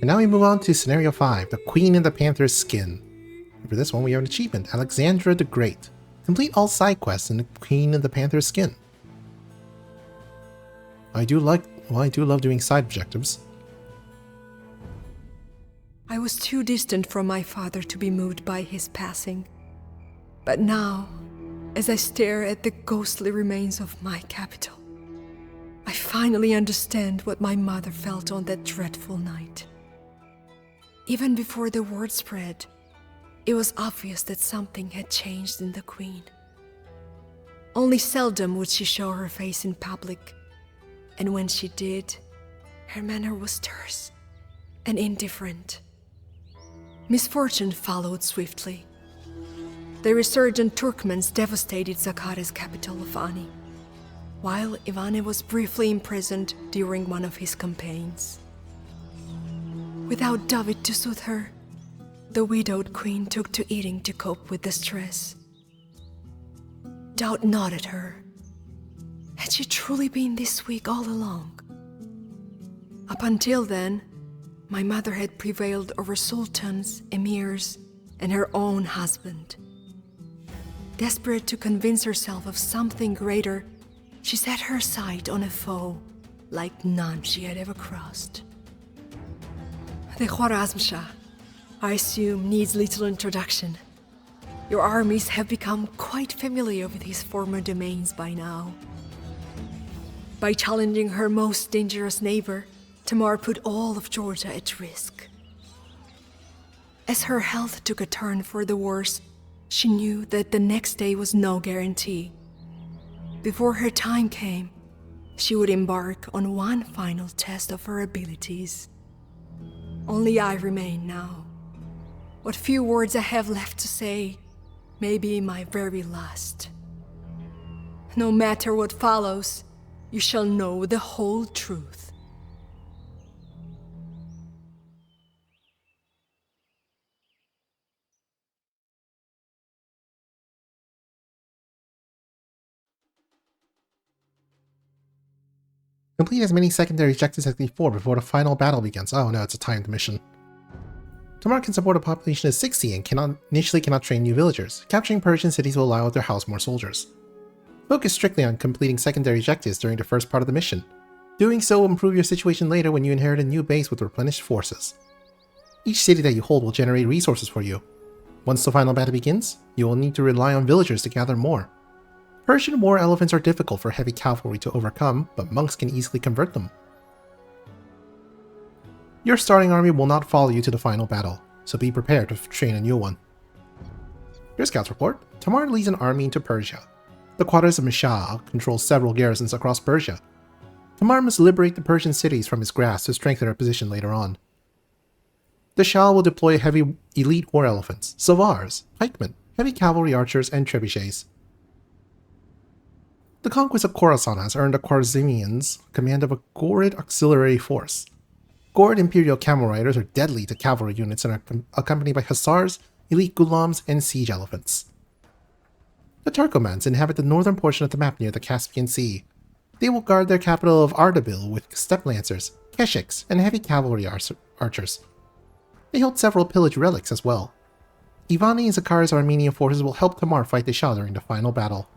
And now we move on to Scenario 5, the Queen in the Panther's Skin. And for this one we have an achievement, Alexandra the Great. Complete all side quests in the Queen in the Panther's Skin. I do love doing side objectives. I was too distant from my father to be moved by his passing. But now, as I stare at the ghostly remains of my capital, I finally understand what my mother felt on that dreadful night. Even before the word spread, it was obvious that something had changed in the Queen. Only seldom would she show her face in public, and when she did, her manner was terse and indifferent. Misfortune followed swiftly. The resurgent Turkmens devastated Zakhare's capital of Ani, while Ivane was briefly imprisoned during one of his campaigns. Without David to soothe her, the widowed queen took to eating to cope with the stress. Doubt gnawed at her. Had she truly been this weak all along? Up until then, my mother had prevailed over sultans, emirs, and her own husband. Desperate to convince herself of something greater, she set her sight on a foe like none she had ever crossed. The Khwarazm Shah, I assume, needs little introduction. Your armies have become quite familiar with his former domains by now. By challenging her most dangerous neighbor, Tamar put all of Georgia at risk. As her health took a turn for the worse, she knew that the next day was no guarantee. Before her time came, she would embark on one final test of her abilities. Only I remain now. What few words I have left to say may be my very last. No matter what follows, you shall know the whole truth. Complete as many secondary objectives as before the final battle begins. Oh no, it's a timed mission. Tamar can support a population of 60 and initially cannot train new villagers. Capturing Persian cities will allow it to house more soldiers. Focus strictly on completing secondary objectives during the first part of the mission. Doing so will improve your situation later when you inherit a new base with replenished forces. Each city that you hold will generate resources for you. Once the final battle begins, you will need to rely on villagers to gather more. Persian war elephants are difficult for heavy cavalry to overcome, but monks can easily convert them. Your starting army will not follow you to the final battle, so be prepared to train a new one. Your scouts report, Tamar leads an army into Persia. The Khwarazm Shah controls several garrisons across Persia. Tamar must liberate the Persian cities from his grasp to strengthen her position later on. The Shah will deploy heavy elite war elephants, savars, pikemen, heavy cavalry archers, and trebuchets. The conquest of Khorasan has earned the Khwarazmians command of a Ghorid auxiliary force. Ghorid Imperial Camel Riders are deadly to cavalry units and are accompanied by hussars, elite gulams, and siege elephants. The Turkomans inhabit the northern portion of the map near the Caspian Sea. They will guard their capital of Ardabil with steppe lancers, keshiks, and heavy cavalry archers. They hold several pillaged relics as well. Ivani and Zakhare's Armenian forces will help Tamar fight the Shah during the final battle.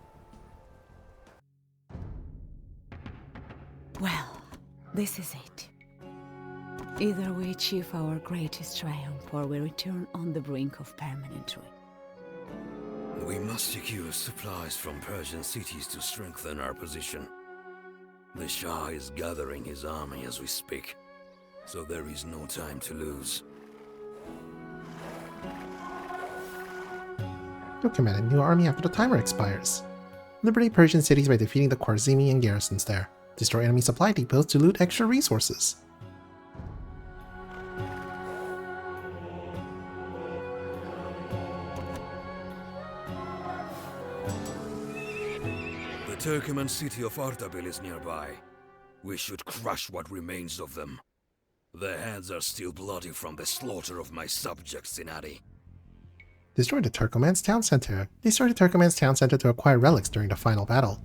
Well, this is it. Either we achieve our greatest triumph or we return on the brink of permanent ruin. We must secure supplies from Persian cities to strengthen our position. The Shah is gathering his army as we speak, so there is no time to lose. You'll command a new army after the timer expires. Liberate Persian cities by defeating the Khwarazmian garrisons there. Destroy enemy supply depots to loot extra resources. The Turkoman city of Ardabil is nearby. We should crush what remains of them. Their hands are still bloody from the slaughter of my subjects in Adi. Destroy the Turkoman's town center. Destroy the Turkoman's town center to acquire relics during the final battle.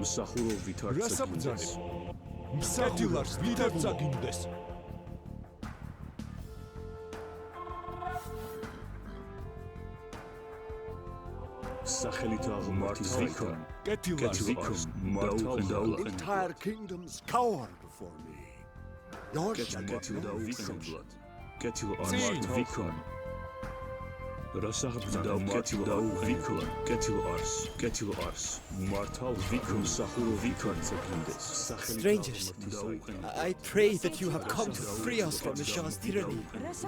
მსახურობით არ წაგინდეს. მსახურობს ვიდრე წაგინდეს. სახელით აღმართის ვიქონ. კეთილას მართალ Entire kingdoms cower before me. Yours shall not კეთილ და know უხენებლად. კეთილ ამართ ვიქონ. რასაღბდა კეთილ და უხენებლად. კეთილ არს. მართალ ვიქონ მსახურო ვიქონ წაგინდეს. Strangers, I pray that you have come to free us from the Shah's tyranny.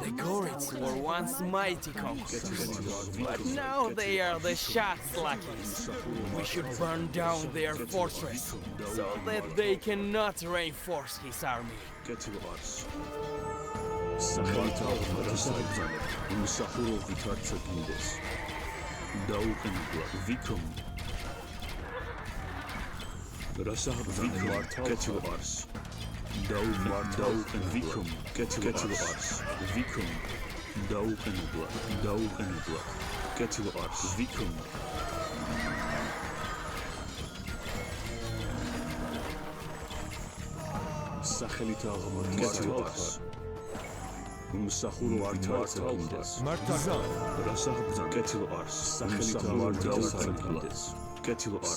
The Gorids were once mighty conquerors, but now they are the Shah's lackeys. We should burn down their fortress so that they cannot reinforce his army. კეთილ არს. სახელით აღმართის მსახურობით არ წაგინდეს. დაუყენებლად ვიქონ. რასაღბდა მართალ კეთილ არს. დაუყენ ვიქონ. კეთილ არს. ვიქონ. დაუყენებლად. კეთილ არს. ვიქონ. სახელით აღმართის კეთილ არს. მსახურობით არ წაგინდეს. მართალია. რასაღბდა კეთილ არს. სახელით აღმართის კეთილ არს. კეთილ არს.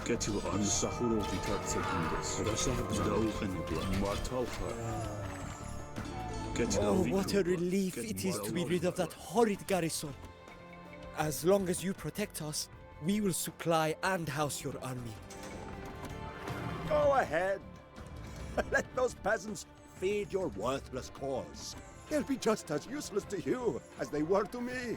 კეთილ არს. მსახურობით არ წაგინდეს. რასაღბდა დაუყენებლად. მართალ ხარ. Oh, what a relief it is to be rid of that horrid garrison. As long as you protect us, we will supply and house your army. Go ahead. Let those peasants feed your worthless cause. They'll be just as useless to you as they were to me.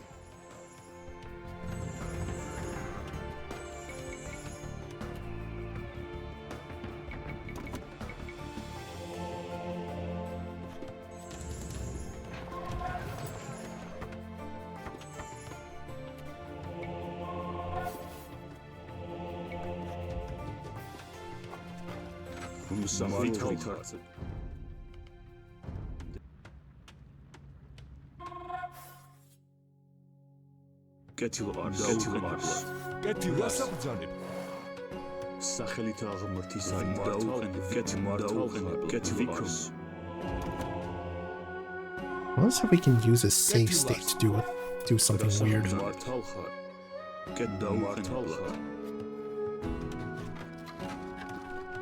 მსახურობით არ წაგინდეს. კეთილ არს. კეთილას აბრძანებ. სახელით აღმართის დაუყენებლად. კეთილ არს. Let's see if we can use a safe state to do something weird. მართალ ხარ. დაუყენებლად.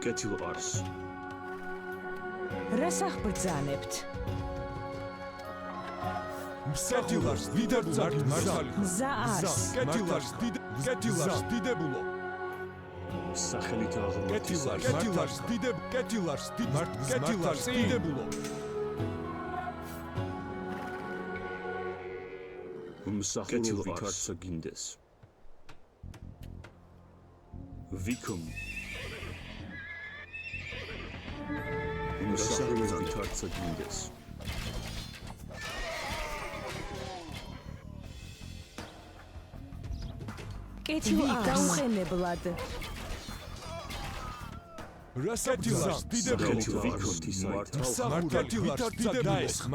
კეთილ არს. რას აღბრძანებთ? კეთილას ვიდრე წაგინდეს. მზა არს. კეთილას დიდებულო. სახელით აღმართის კეთილას დიდებულო. მსახურობით არ წაგინდეს. ვიქონ. მსახურობით არ წაგინდეს. კეთილ არს. დაუყენებლად. კეთილას დიდებულო.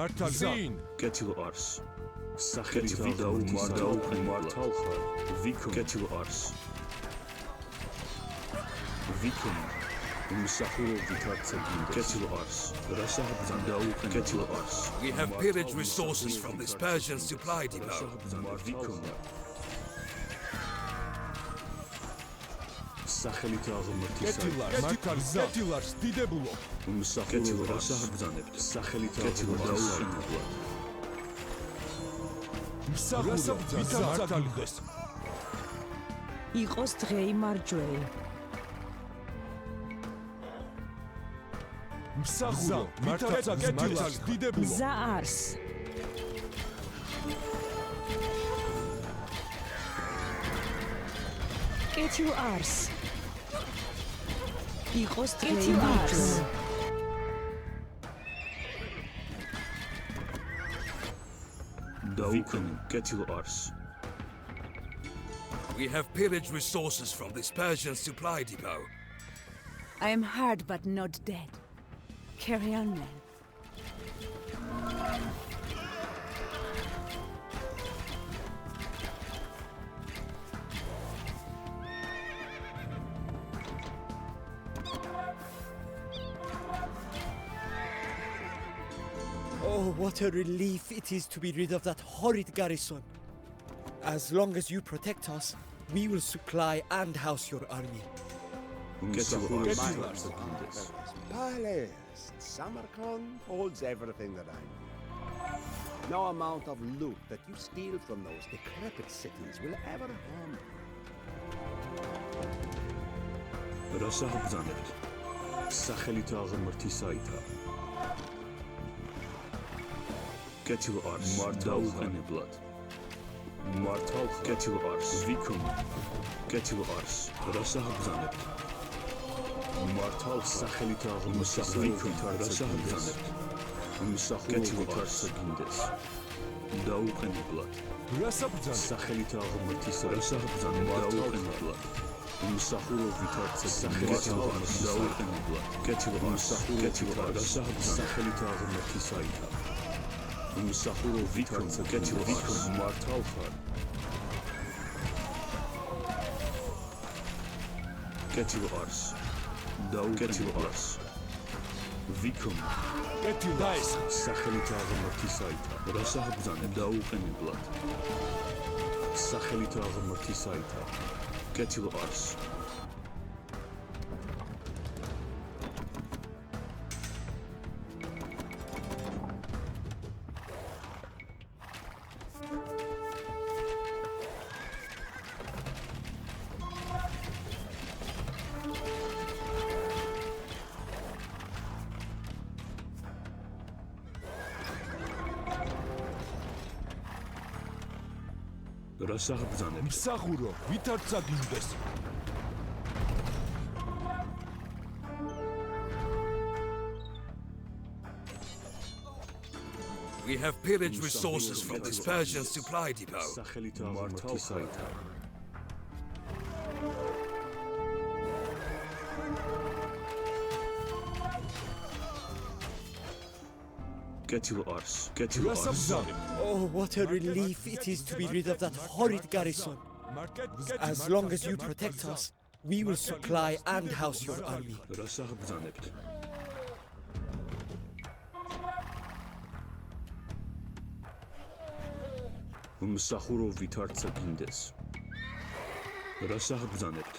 მართალია. კეთილ არს. სახელით მართალ ხარ. ვიქონ. კეთილ არს. ვიქონ. მსახურობით არ წაგინდეს. კეთილ არს. რასაღბდა დაუყენებლად. კეთილ არს. We have pillaged resources from this Persian supply depot. ვიქონ. სახელით აღმართის კეთილას დიდებულო. მსახურობით რასაღბძანებთ. სახელით დაუყენებლად. მსახურობით არ წაგინდეს. იყოს დღეი მარჯვეი. მსახურობით კეთილას დიდებულო. მზა არს. კეთილ არს. იყოს დღეი მარჯვეი. დაუყენ კეთილ არს. We have pillaged resources from this Persian supply depot. I am hurt but not dead. Carry on, men. Oh, what a relief it is to be rid of that horrid garrison. As long as you protect us, we will supply and house your army. Palace. Samarkand holds everything that I need. No amount of loot that you steal from those decrepit cities will ever harm you. რასა ბრძანებთ? სახელით აღმართი საითა. კეთილ არს დაუყენებლად. მართალ კეთილ არს ვიქომ. კეთილ არს რასა ბრძანებთ? მართალ სახელით აღმართი საითა რასა ბრძანებთ? კეთილ არს გინდეს. დაუყენებლად. რასა ბრძანებთ? სახელით აღმართი რასა ბრძანებთ? დაუყენებლად. მსახურობით არც სახელით დაუყენებლად. კეთილ არს სახელით აღმართი საითა. მსახურობით არც კეთილ არს მართალ ხარ. კეთილ არს კეთილ არს ვიქომ კეთილ არის სახელით აღმართი საითა. რასა ბრძანებთ? დაუყენებლად. სახელით აღმართი საითა. კეთილ არს რასა ბრძანებთ? მსახურო ვით არ წაგინდეს We have pillaged resources from this Persian supply depot. სახელით აღმართი საითა. კეთილ არს რასა ბრძანებთ? Oh, what a relief it is to be rid of that horrid garrison. As long as you protect us, we will supply and house your army. რასა ბრძანებთ? მსახურობით არც გინდეს. რასა ბრძანებთ?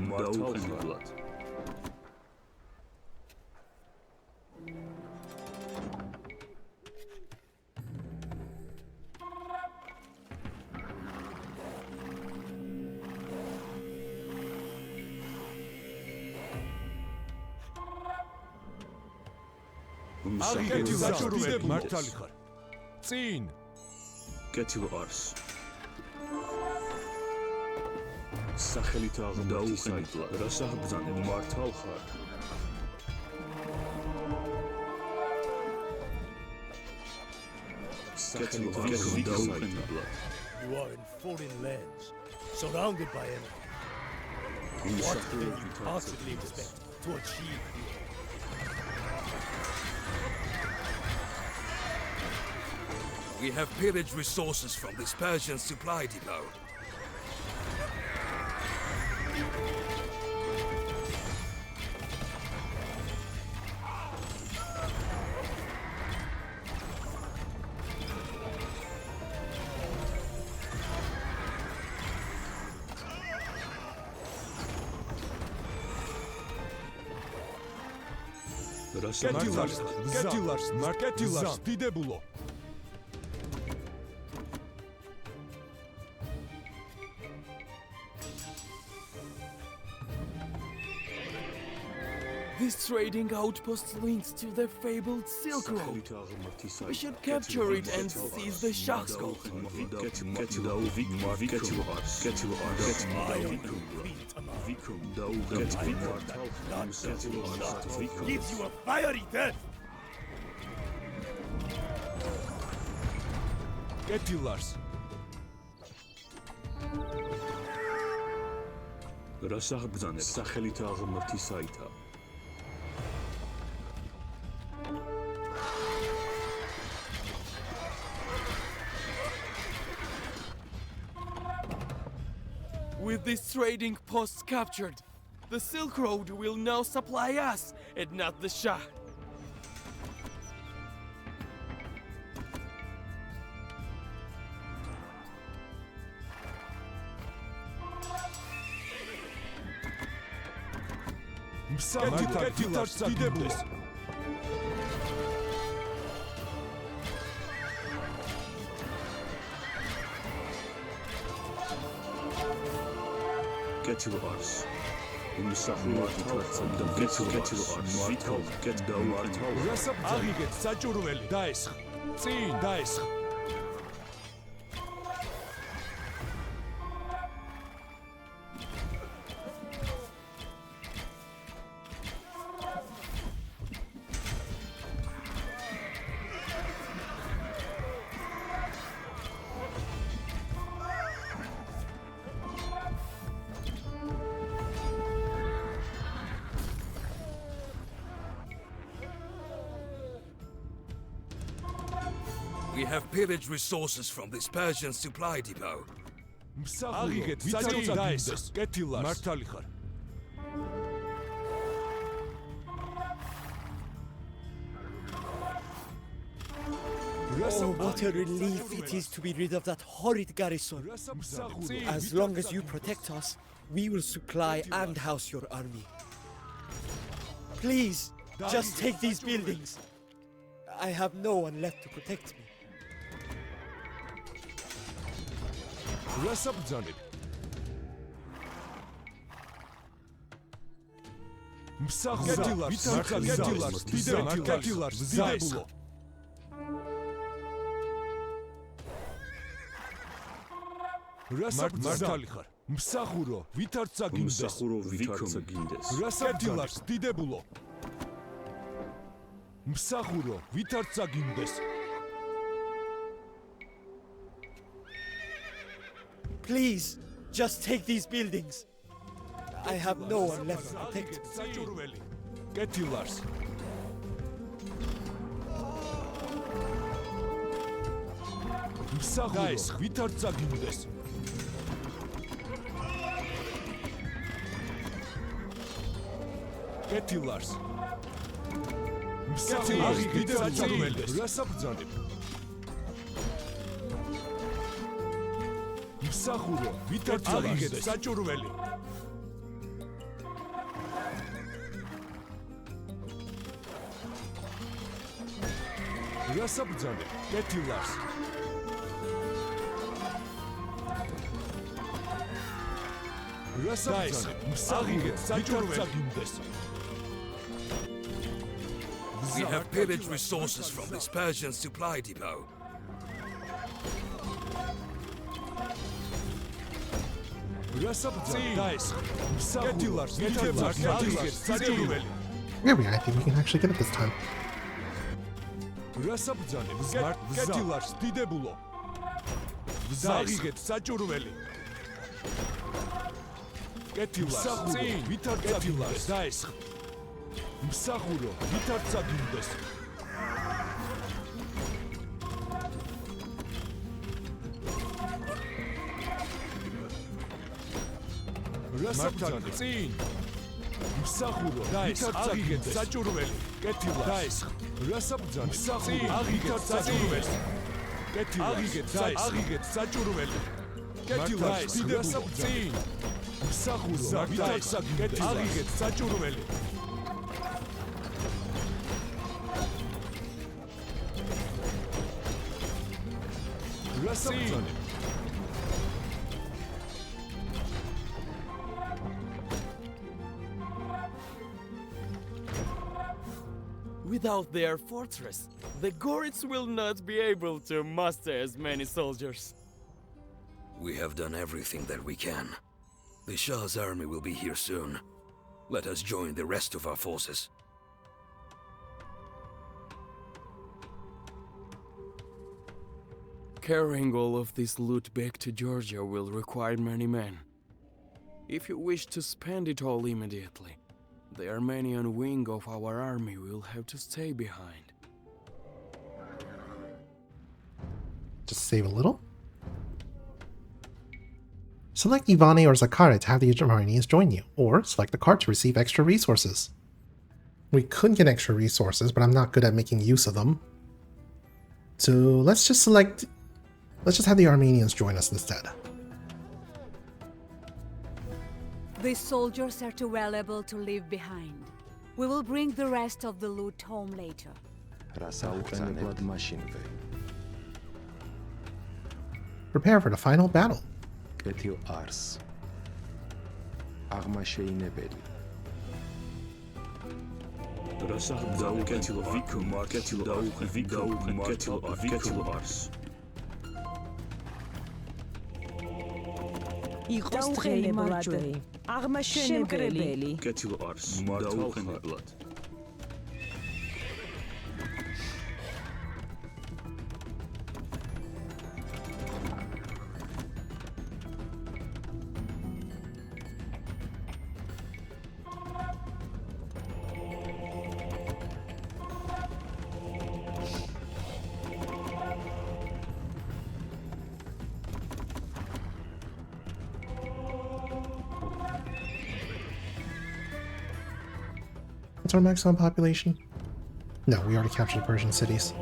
დაუყენებლად. აგიგეთი საჭურველი მართალი ხარ წინ კეთილ არს სახელით აღმართი საითა. რასა ბრძანებთ? მართალ ხარ. კეთილ არს დაუყენებლად. You are in foreign lands, surrounded by enemies. What can you possibly expect to achieve here? We have pillaged resources from this Persian supply depot. კეთილ არს დიდებულო This trading outpost links to the fabled Silk Road. We should capture it and seize the Shah's gold. Gives you a fiery death! კეთილ არს რასა ბრძანებთ? სახელით აღმართი საითა. With this trading post captured, the Silk Road will now supply us and not the Shah. გეტილარს დიდებულს. Get your arse. Umsahurati და get your arse. Vital get the martal. რასაბ აღიგეთ საჭურველი დაესხ. წინ დაესხ. We have pillaged resources from this Persian supply depot. აღიგეთ საჭურველი დაესხ. კეთილარს. მართალი ხარ. Oh, what a relief it is to be rid of that horrid garrison. As long as you protect us, we will supply and house your army. Please, just take these buildings. I have no one left to protect me. რასაბ ბრძანებ? მსახურა, კეთილარს, დიდებულო. რასაბ მართალი ხარ? მსახურო, ვითარც აგინდეს. Umsahuro vikarca gindes. რასაბ კეთილარს, დიდებულო. მსახურო, ვითარც აგინდეს. Please, just take these buildings. I have no one left to protect me. საჭურველი. კეთილარს. მსახურო, ვითარც აგინდეს. კეთილარს. მსახურო, ვითარც აგინდეს. რასაბ ბრძანებ? მსახურო, ვითარც აგინდეს. საჭურველი. რასაბ ბრძანებ? კეთილარს. რასაბ ბრძანებ? მსახურო, ვითარც აგინდეს. We have pillaged resources from this Persian supply depot. რასაბ ბრძანებ? დაესხ. კეთილარს, ვითარც აგინდეს. საჭურველი. There we are, I think we can actually get it this time. რასაბ ბრძანებ? კეთილარს, დიდებულო. აღიგეთ საჭურველი. კეთილარს, წინ, ვითარც აგინდეს. დაესხ. მსახურო, ვითარც აგინდეს. რასაბ ბრძანებ? წინ. მსახურო, ვითარც აგინდეს. საჭურველი. კეთილარს. დაესხ. რასაბ ბრძანებ? წინ, ვითარც აგინდეს. კეთილარს. აღიგეთ საჭურველი. კეთილარს, რასაბ წინ. მსახურო, ვითარც აგინდეს. აღიგეთ საჭურველი. რასაბ ბრძანებ? Without their fortress, the Gorids will not be able to muster as many soldiers. We have done everything that we can. The Shah's army will be here soon. Let us join the rest of our forces. Carrying all of this loot back to Georgia will require many men. If you wish to spend it all immediately, the Armenian wing of our army will have to stay behind. Just save a little. Select Ivane or Zakare to have the Armenians join you, or select the card to receive extra resources. We could get extra resources, but I'm not good at making use of them. So let's just have the Armenians join us instead. These soldiers are too valuable to leave behind. We will bring the rest of the loot home later. Prepare for the final battle. იყოს დღეი მარჯვე აღმაშენებელი კეთილ არს დაუყენებლად What's our maximum population? No, we already captured the Persian cities.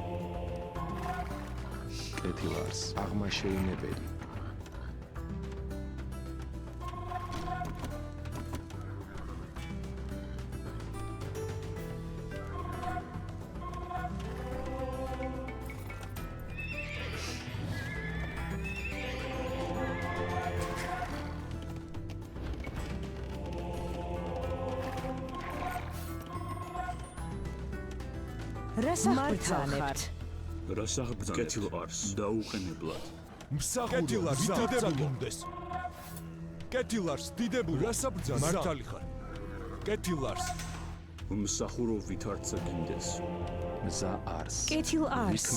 რასახბრძანებთ რასახბრძანებთ კეთილ არს დაუყენებლად მსახურს დიდებულს კეთილარს დიდებული რასაბრძანებთ მართალი ხარ კეთილარს მსახურო ვითარცა გინდეს მზა არს კეთილ არს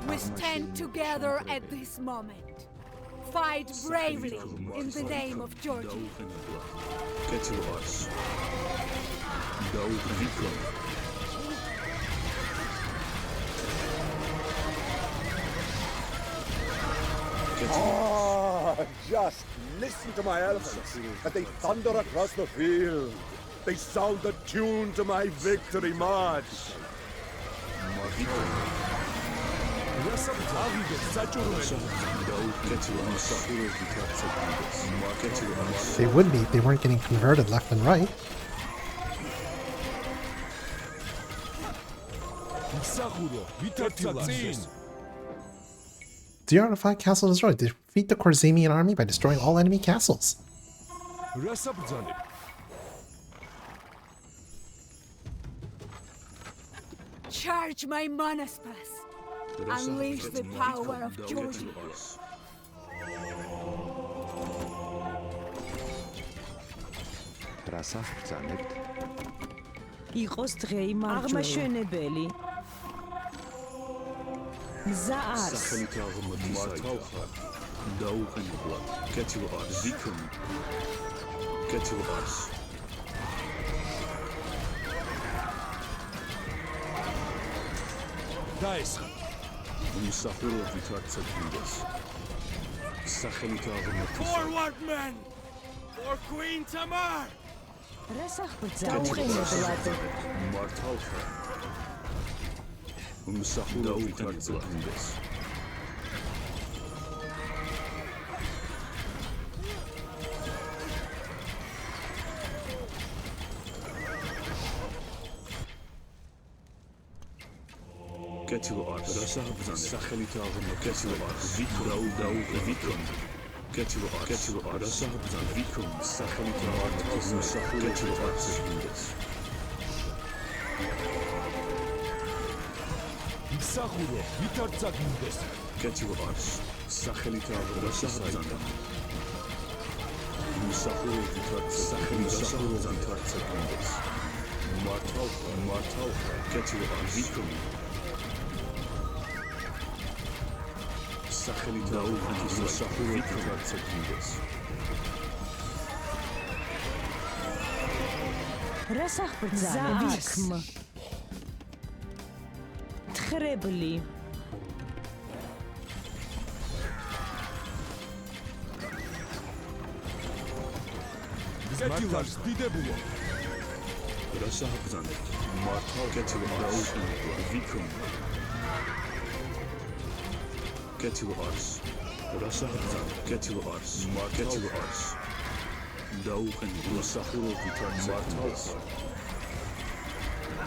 We stand together at this moment. Fight bravely in the name of Georgia. კეთილ არს დაუყენებლად Oh, just listen to my elephants as they thunder across the field. They sound the tune to my victory march. They would be if they weren't getting converted left and right. DR5 castle destroyed. Defeat the Khorzamian army by destroying all enemy castles. Charge my Manaspas. Unleash the power of Georgia. იყოს დღეი აღმაშენებელი მზა არს მართალ ხარ დაუყენებლად კეთილ არს ვიქნი კეთილ არს დაესხა მსახურო ვითარცა გინდეს სახელით აღმოჩნდა Forward men for Queen Tamar. რასახბრძანებთ მართალ ხარ მსახურო ვითარცა გინდეს კეთილ არს რასახბრძანებთ სახელით აღმოჩნდა კეთილ არს ვიქნი კეთილ არს რასახბრძანებთ ვიქნი სახელით აღმოჩნდა მსახურო ვითარცა გინდეს მსახურო ვითარცა გინდეს კეთილ არს სახელით აღმოჩნდა მსახურო ვითარცა გინდეს მართალ კეთილ არს ვიქნი სახელით აღმოჩნდა მსახურო ვითარცა გინდეს რასახბრძანებთ თხრებლი კეთილარს დიდებულო რასახბრძანებთ მართალ კეთილ დაუყენებლად ვიქნი კეთილ არს რასახბრძანებთ კეთილ არს კეთილ არს დაუყენებლად მსახურო ვითარცა გინდეს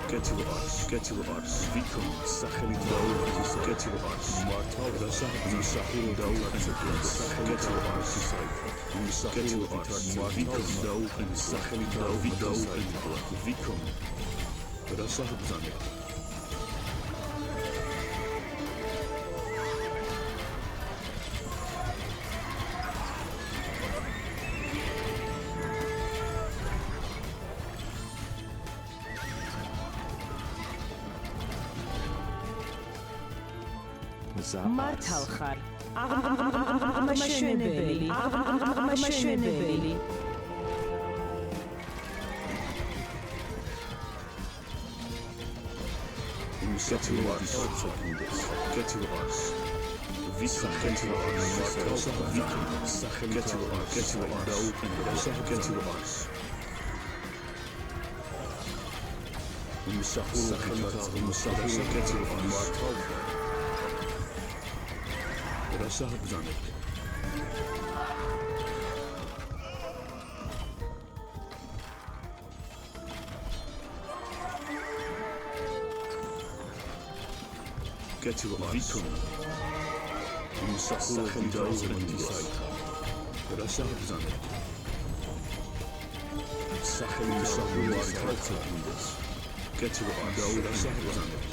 Get to Ars. Get to Ars. Vikum. Sachelit Daotis. Get to Ars. Martal. Rasah. Musahul Daotis. Get to Ars. Get to Ars. Vikum. Daotis. Sachelit Daotis. Vikum. Rasah Bzanet. მართალ ხარ. აღმაშენებელი. აღმაშენებელი. Get to Ars. Get to Ars. Visa. Get to Ars. Get to Ars. Get to Ars. Get to Ars. Get to Ars. Rasah Bzanet. Get to Vikum. Musahul Daotis. Rasah Bzanet. Sahel Musahul Daotis. Get to Ars. Rasah Bzanet.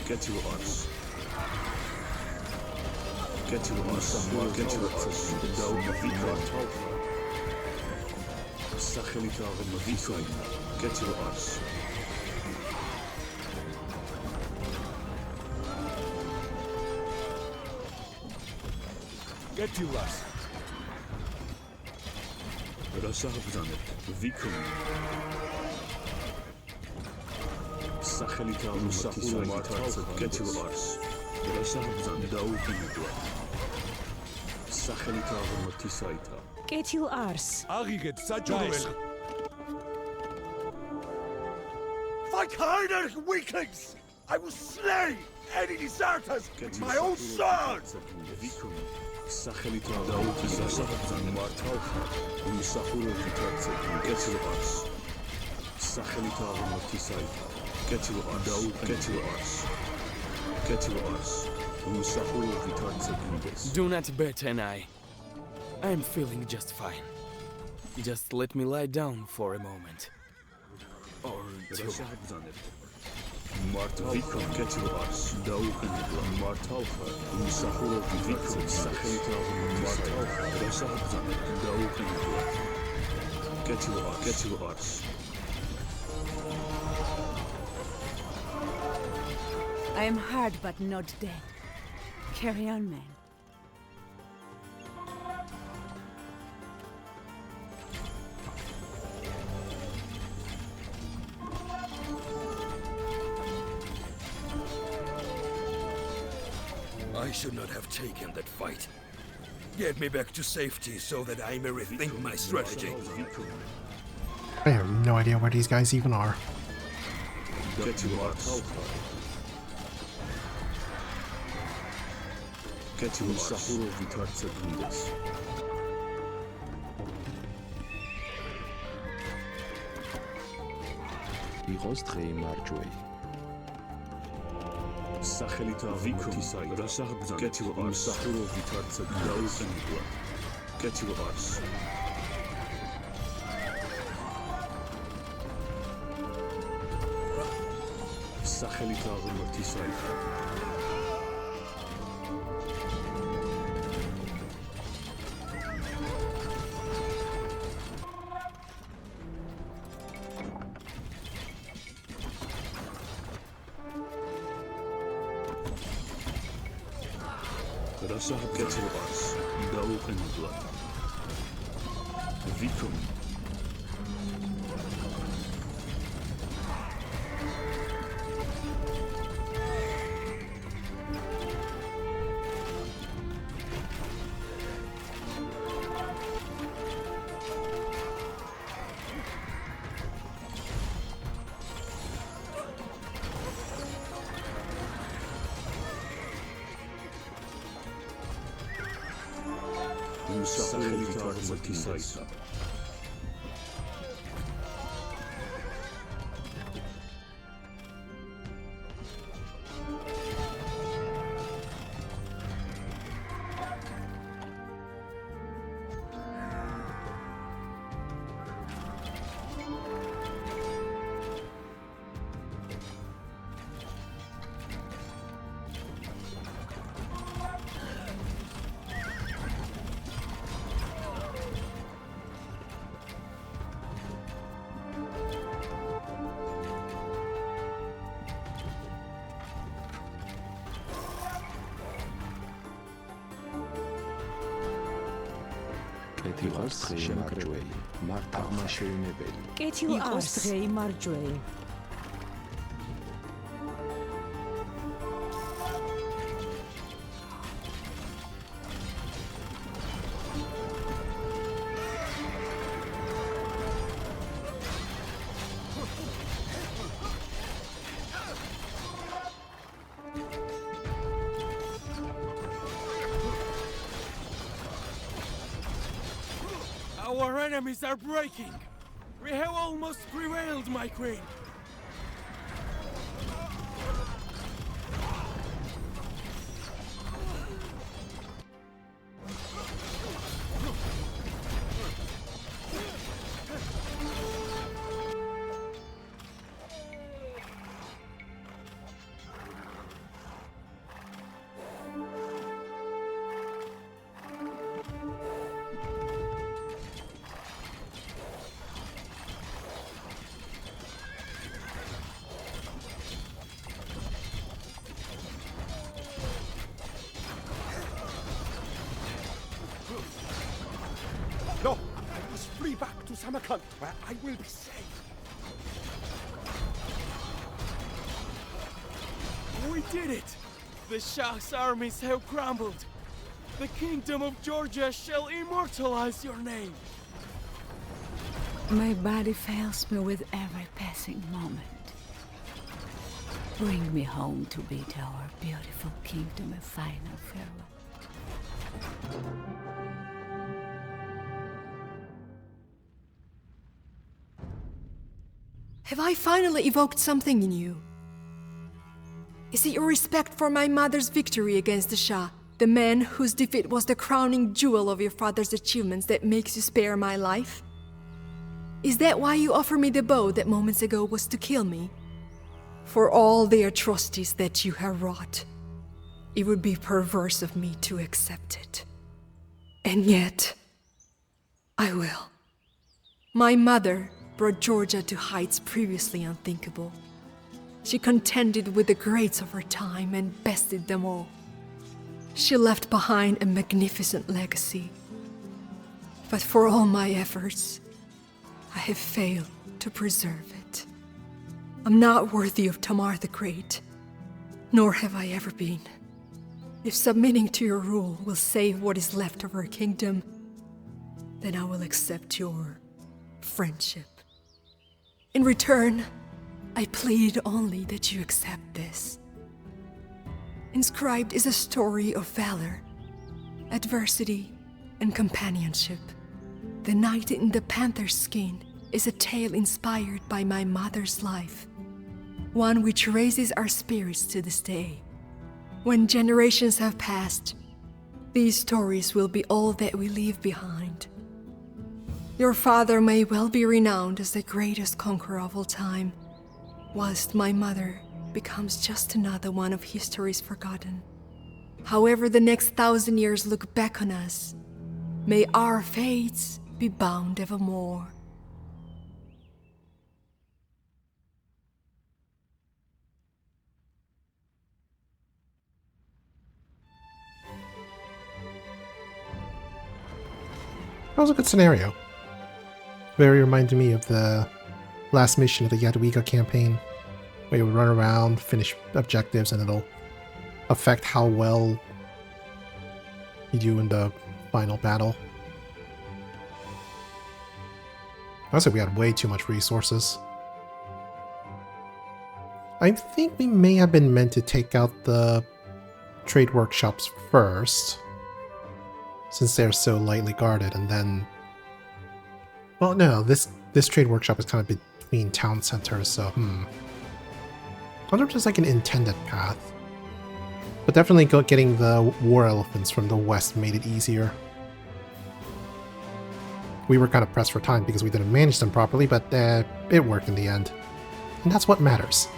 Get to Ars. Get to Ars. Get to Ars. Daotis. Sahel Daotis. Get to Ars. Get to us. Rasah Bzanet. Vikum. Sachelit Daotis. Get to Ars. Rasah Bzanet. Daotis. Sachelit Daotis. კეთილ არს. აღიგეთ საჯარეს. Fight harder, weaklings! I will slay any deserters with my own sword! Vikum. Sachelit Daotis. Rasah Bzanet. Martal. Musahul Daotis. Get to Ars. Sachelit Daotis. Get to Ars. Get to Ars. Get to Ars. Musahul Daotis. Do not bet an eye. I'm feeling just fine. Just let me lie down for a moment. Or two. Martal. Vikum. Get to Ars. Daotis. Martal. Musahul Vikum. Sachelit Martal. Rasah Bzanet. Daotis. Get to Ars. Get to Ars. I am hard but not dead. Carry on, men. I should not have taken that fight. Get me back to safety so that I may rethink my strategy. I have no idea where these guys even are. Get to Ars. Get to Musahul Daotis. იყოს დღე მარჯვე. Sachelit Daotis. Rasah Bzanet. Get to Ars. Musahul Daotis. Get to Ars. Sachelit Daotis. Rasah Get to Ars. Daotis. Vikum. Sachelit Daotis. კეთილ მარჯვეი აღმაშენებელი კეთილ არს დღეი მარჯვეი Our enemies are breaking! We have almost prevailed, my queen! No, I must flee back to Samarkand, where I will be safe. We did it! The Shah's armies have crumbled! The kingdom of Georgia shall immortalize your name! My body fails me with every passing moment. Bring me home to bid our beautiful kingdom a final farewell. Have I finally evoked something in you? Is it your respect for my mother's victory against the Shah, the man whose defeat was the crowning jewel of your father's achievements, that makes you spare my life? Is that why you offer me the bow that moments ago was to kill me? For all the atrocities that you have wrought, it would be perverse of me to accept it. And yet, I will. My mother brought Georgia to heights previously unthinkable. She contended with the greats of her time and bested them all. She left behind a magnificent legacy. But for all my efforts, I have failed to preserve it. I'm not worthy of Tamar the Great, nor have I ever been. If submitting to your rule will save what is left of her kingdom, then I will accept your friendship. In return, I plead only that you accept this. Inscribed is a story of valor, adversity, and companionship. The Knight in the Panther's skin is a tale inspired by my mother's life, one which raises our spirits to this day. When generations have passed, these stories will be all that we leave behind. Your father may well be renowned as the greatest conqueror of all time, whilst my mother becomes just another one of history's forgotten. However the next 1,000 years look back on us, may our fates be bound evermore. That was a good scenario. Very reminded me of the last mission of the Yadwiga campaign, where you would run around, finish objectives, and it'll affect how well you do in the final battle. Honestly, we had way too much resources. I think we may have been meant to take out the trade workshops first, since they're so lightly guarded, and then... Well, no, this trade workshop is kind of between town centers, so I wonder if there's like an intended path. But definitely getting the war elephants from the west made it easier. We were kind of pressed for time because we didn't manage them properly, but it worked in the end. And that's what matters.